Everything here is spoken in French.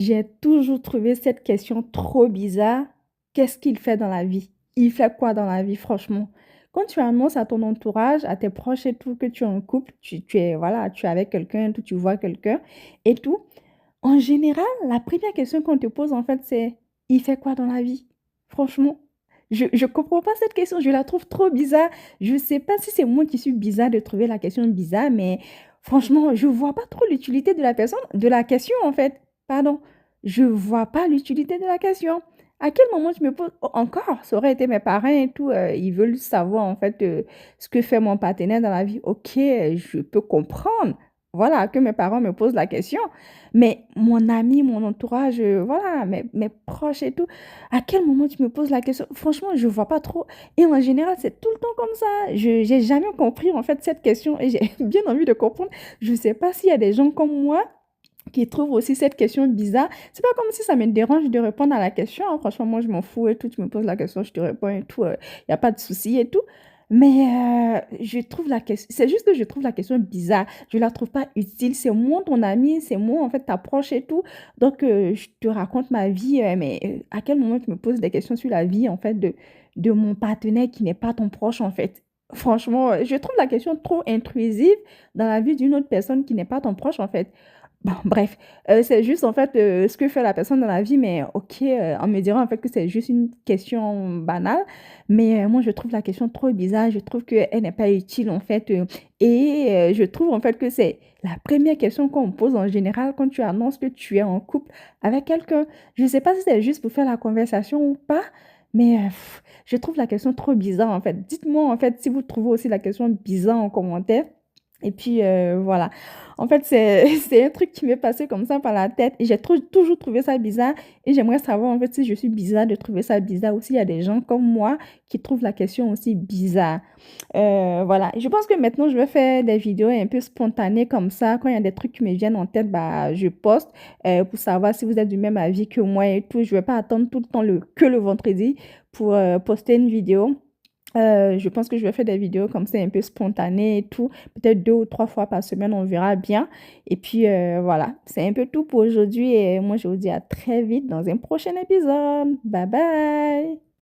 J'ai toujours trouvé cette question trop bizarre. Qu'est-ce qu'il fait dans la vie? Il fait quoi dans la vie, franchement? Quand tu annonces à ton entourage, à tes proches et tout, que tu es en couple, tu es, voilà, tu es avec quelqu'un, tout, tu vois quelqu'un et tout. En général, la première question qu'on te pose, en fait, c'est, il fait quoi dans la vie? Franchement, je comprends pas cette question. Je la trouve trop bizarre. Je sais pas si c'est moi qui suis bizarre de trouver la question bizarre, mais franchement, je vois pas trop l'utilité de la personne, de la question, en fait. Pardon. Je vois pas l'utilité de la question. À quel moment tu me poses encore, ça aurait été mes parents et tout, ils veulent savoir, en fait, ce que fait mon partenaire dans la vie. Ok, je peux comprendre. Voilà, que mes parents me posent la question. Mais mon ami, mon entourage, voilà, mes proches et tout, à quel moment tu me poses la question? Franchement, je vois pas trop. Et en général, c'est tout le temps comme ça. Je j'ai jamais compris en fait cette question et j'ai bien envie de comprendre. Je sais pas s'il y a des gens comme moi qui trouvent aussi cette question bizarre. C'est pas comme si ça me dérange de répondre à la question, hein. Franchement, moi, je m'en fous et tout. Tu me poses la question, je te réponds et tout. Il n'y a pas de souci et tout. Mais je trouve la question, c'est juste que je trouve la question bizarre. Je la trouve pas utile. C'est moi ton ami, c'est moi en fait ta proche et tout. Donc, je te raconte ma vie, mais à quel moment tu me poses des questions sur la vie en fait de mon partenaire qui n'est pas ton proche en fait? Franchement, je trouve la question trop intrusive dans la vie d'une autre personne qui n'est pas ton proche en fait. Bon, bref, c'est juste en fait ce que fait la personne dans la vie, mais ok, on me dira en fait que c'est juste une question banale, mais moi je trouve la question trop bizarre, je trouve qu'elle n'est pas utile en fait, et je trouve en fait que c'est la première question qu'on me pose en général quand tu annonces que tu es en couple avec quelqu'un. Je ne sais pas si c'est juste pour faire la conversation ou pas, mais je trouve la question trop bizarre en fait. Dites-moi en fait si vous trouvez aussi la question bizarre en commentaire. Et puis voilà. En fait, c'est un truc qui m'est passé comme ça par la tête et toujours trouvé ça bizarre. Et j'aimerais savoir en fait si je suis bizarre de trouver ça bizarre ou s'il y a des gens comme moi qui trouvent la question aussi bizarre. Voilà. Je pense que maintenant, je vais faire des vidéos un peu spontanées comme ça. Quand il y a des trucs qui me viennent en tête, bah, je poste pour savoir si vous êtes du même avis que moi et tout. Je ne vais pas attendre tout le temps que le vendredi pour poster une vidéo. Je pense que je vais faire des vidéos comme ça, un peu spontanées et tout. Peut-être 2 ou 3 fois par semaine, on verra bien. Et puis voilà, c'est un peu tout pour aujourd'hui. Et moi, je vous dis à très vite dans un prochain épisode. Bye bye!